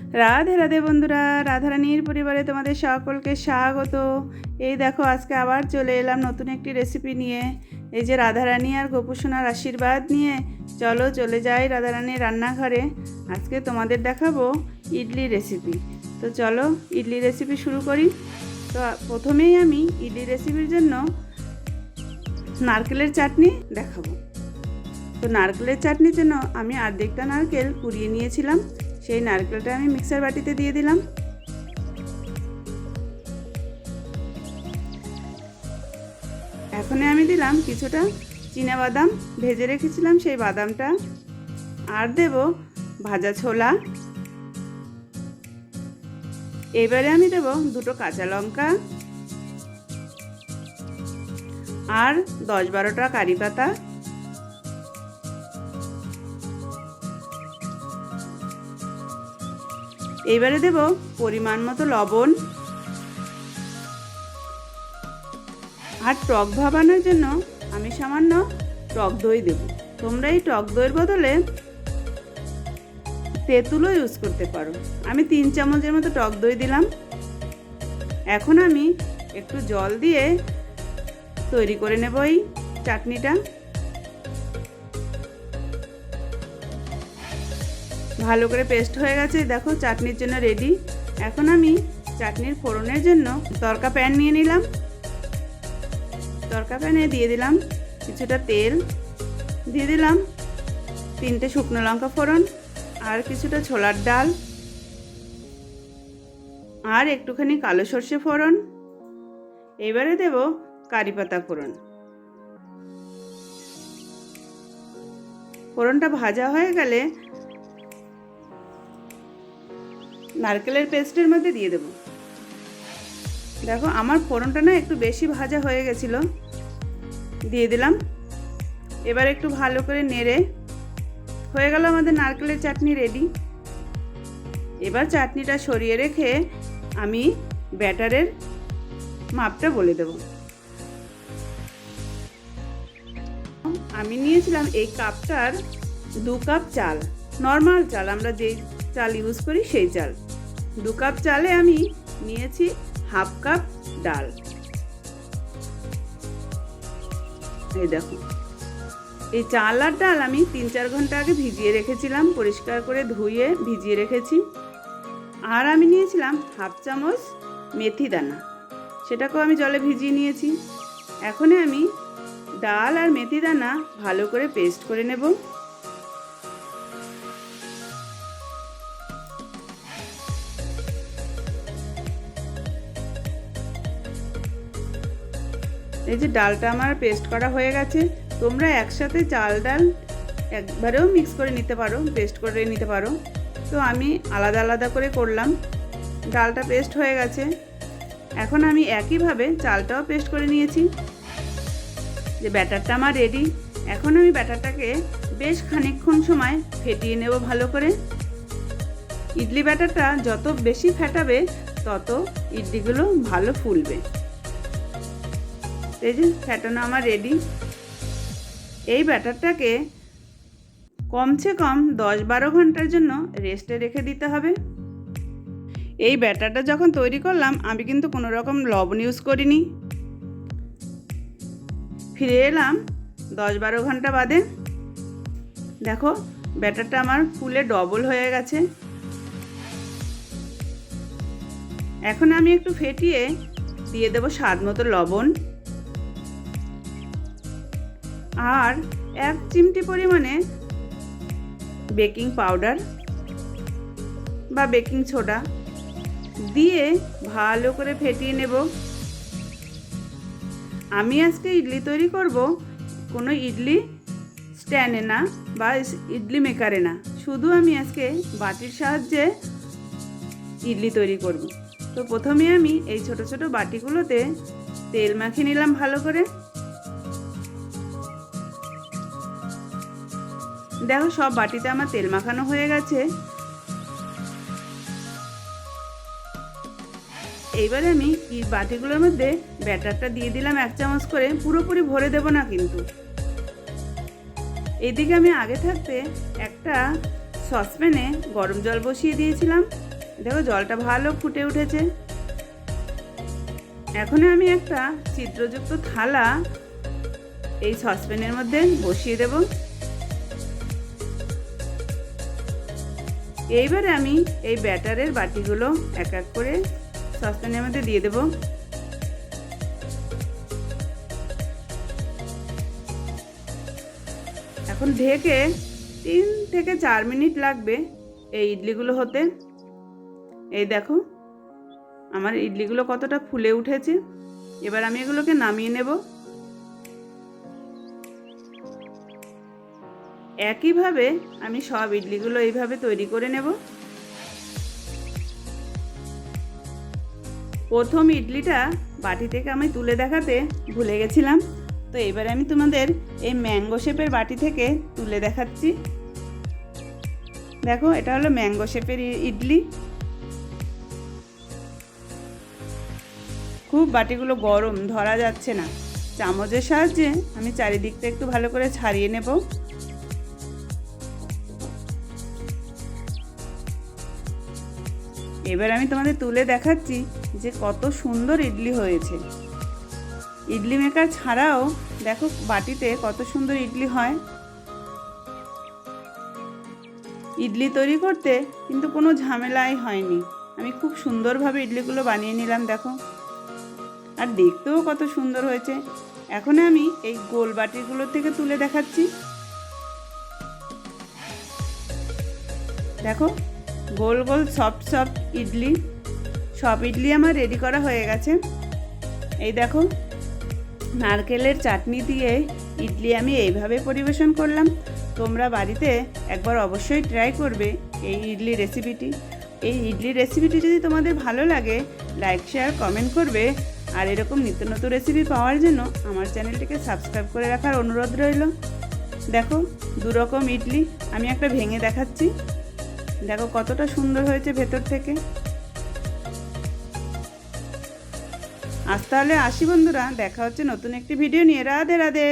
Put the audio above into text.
রাধে রাধে বন্ধুরা, রাধারানীর পরিবারে তোমাদের সকলকে স্বাগত। এই দেখো, আজকে আবার চলে এলাম নতুন একটি রেসিপি নিয়ে। এই যে রাধারানী আর গোপুসোনার আশীর্বাদ নিয়ে চলো চলে যাই রাধারানীর রান্নাঘরে। আজকে তোমাদের দেখাবো ইডলি রেসিপি। তো চলো ইডলি রেসিপি শুরু করি। তো প্রথমেই আমি ইডলি রেসিপির জন্য নারকেলের চাটনি দেখাবো। তো নারকেলের চাটনির জন্য আমি অর্ধেকটা নারকেল কুড়িয়ে নিয়েছিলাম। সেই নারকেলটা আমি মিক্সার বাটিতে দিয়ে দিলাম। এখন আমি দিলাম কিছুটা চীনাবাদাম, ভেজে রেখেছিলাম সেই বাদামটা। আর দেব ভাজা ছোলা। এবারে আমি দেব দুটো কাঁচা লঙ্কা আর 10-12টা কারি পাতা। এবারে দেব পরিমাণ মতো লবণ। আর টক ভাবানোর জন্য আমি সামান্য টক দই দেব। তোমরা এই টক দইয়ের বদলে তেঁতুলও ইউজ করতে পারো। আমি 3 চামচের মতো টক দই দিলাম। এখন আমি একটু জল দিয়ে তৈরি করে নেব এই চাটনিটা। ভালো করে পেস্ট হয়ে গেছে, দেখো চাটনির জন্য রেডি। এখন আমি চাটনির ফোড়নের জন্য তড়কা প্যান নিয়ে নিলাম। তড়কা প্যানে দিয়ে দিলাম কিছুটা তেল, দিয়ে দিলাম 3টে শুকনো লঙ্কা ফোড়ন, আর কিছুটা ছোলার ডাল, আর একটুখানি কালো সর্ষে ফোড়ন। এবারে দেব কারি পাতা ফোড়ন। ফোড়নটা ভাজা হয়ে গেলে নারকেলের পেস্টের মধ্যে দিয়ে দেব। দেখো আমার ফোড়নটা না একটু বেশি ভাজা হয়ে গেছিল, দিয়ে দিলাম। এবার একটু ভালো করে নেড়ে হয়ে গেল আমাদের নারকেলের চাটনি রেডি। এবার চাটনিটা সরিয়ে রেখে আমি ব্যাটারের মাপটা বলে দেব। আমি নিয়েছিলাম এই কাপটার 2 কাপ চাল, নর্মাল চাল, আমরা যেই চাল ইউজ করি সেই চাল। 2 কাপ চালে আমি নিয়েছি হাফ কাপ ডাল। এই দেখো, এই চাল আর ডাল আমি 3-4 ঘন্টা আগে ভিজিয়ে রেখেছিলাম, পরিষ্কার করে ধুয়ে ভিজিয়ে রেখেছি। আর আমি নিয়েছিলাম হাফ চামচ মেথি দানা, সেটাকেও আমি জলে ভিজিয়ে নিয়েছি। এখন আমি ডাল আর মেথি দানা ভালো করে পেস্ট করে নেব। এই যে ডালটা আমার পেস্ট করা হয়ে গেছে। তোমরা একসাথে চাল ডাল একবারেও মিক্স করে নিতে পারো, পেস্ট করে নিতে পারো। তো আমি আলাদা আলাদা করে করলাম। ডালটা পেস্ট হয়ে গেছে। এখন আমি একইভাবে চালটাও পেস্ট করে নিয়েছি। যে ব্যাটারটা আমার রেডি। এখন আমি ব্যাটারটাকে বেশ খানিকক্ষণ সময় ফেটিয়ে নেব ভালো করে। ইডলি ব্যাটারটা যত বেশি ফেটাবে তত ইডলিগুলো ভালো ফুলবে। এই যে ফেটানো আমার রেডি। এই ব্যাটারটাকে কমসে কম 10-12 ঘন্টার জন্য রেস্টে রেখে দিতে হবে। এই ব্যাটারটা যখন তৈরি করলাম আমি কিন্তু কোনো রকম লবণ ইউজ করিনি। ফিরে এলাম 10-12 ঘন্টা বাদে। দেখো ব্যাটারটা আমার ফুলে ডবল হয়ে গেছে। এখন আমি একটু ফেটিয়ে দিয়ে দেব স্বাদ মতো লবণ, আর 1 চিমটি পরিমাণে বেকিং পাউডার বা বেকিং সোডা দিয়ে ভালো করে ফেটিয়ে নেব। আমি আজকে ইডলি তৈরি করব কোনো ইডলি স্ট্যান্ডে না বা ইডলি মেকারে না, শুধু আমি আজকে বাটির সাহায্যে ইডলি তৈরি করব। তো প্রথমে আমি এই ছোট ছোট বাটিগুলোতে তেল মাখিয়ে নিলাম ভালো করে। দেখো সব বাটিতে আমার তেল মাখানো হয়ে গেছে। এইবারে আমি এই বাটিগুলোর মধ্যে ব্যাটারটা দিয়ে দিলাম 1 চামচ করে, পুরোপুরি ভরে দেব না কিন্তু। এইদিকে আমি আগে থাকতে একটা সসপ্যানে গরম জল বসিয়ে দিয়েছিলাম। দেখো জলটা ভালো ফুটে উঠেছে। এখন আমি একটা ছিদ্রযুক্ত থালা এই সসপ্যানের মধ্যে বসিয়ে দেব। এইবারে আমি এই ব্যাটারের বাটিগুলো এক এক করে সসপ্যানের মধ্যে দিয়ে দেব। এখন ঢেকে 3 থেকে 4 মিনিট লাগবে এই ইডলিগুলো হতে। এই দেখো আমার ইডলিগুলো কতটা ফুলে উঠেছে। এবার আমি এগুলোকে নামিয়ে নেব। একইভাবে আমি সব ইডলিগুলো এইভাবে তৈরি করে নেব। প্রথম ইডলিটা বাটি থেকে আমি তুলে দেখাতে ভুলে গেছিলাম, তো এবারে আমি তোমাদের এই ম্যাঙ্গো শেপের বাটি থেকে তুলে দেখাচ্ছি। দেখো এটা হলো ম্যাঙ্গো শেপের ইডলি। খুব বাটিগুলো গরম, ধরা যাচ্ছে না। চামচের সাহায্যে আমি চারিদিকটা একটু ভালো করে ছাড়িয়ে নেব। এবার আমি তোমাদের তুলে দেখাচ্ছি যে কত সুন্দর ইডলি হয়েছে। ইডলি মেকার ছাড়াও দেখো বাটিতে কত সুন্দর ইডলি হয়। ইডলি তৈরি করতে কিন্তু কোনো ঝামেলাই হয়নি। আমি খুব সুন্দরভাবে ইডলিগুলো বানিয়ে নিলাম দেখো, আর দেখতেও কত সুন্দর হয়েছে। এখন আমি এই গোল বাটিগুলো থেকে তুলে দেখাচ্ছি। দেখো গোল গোল সফট সফট ইডলি। সব ইডলি আমার রেডি করা হয়ে গেছে। এই দেখো নারকেলের চাটনি দিয়ে ইডলি আমি এইভাবে পরিবেশন করলাম। তোমরা বাড়িতে একবার অবশ্যই ট্রাই করবে এই ইডলি রেসিপিটি। এই ইডলি রেসিপিটি যদি তোমাদের ভালো লাগে লাইক শেয়ার কমেন্ট করবে। আর এরকম নিত্য নতুন রেসিপি পাওয়ার জন্য আমার চ্যানেলটিকে সাবস্ক্রাইব করে রাখার অনুরোধ রইল। দেখো 2 রকম ইডলি আমি একটা ভেঙে দেখাচ্ছি। দেখো কতটা সুন্দর হয়েছে ভেতর থেকে। আজ তাহলে আসি বন্ধুরা, দেখা হচ্ছে নতুন একটি ভিডিও নিয়ে। রাধে রাধে।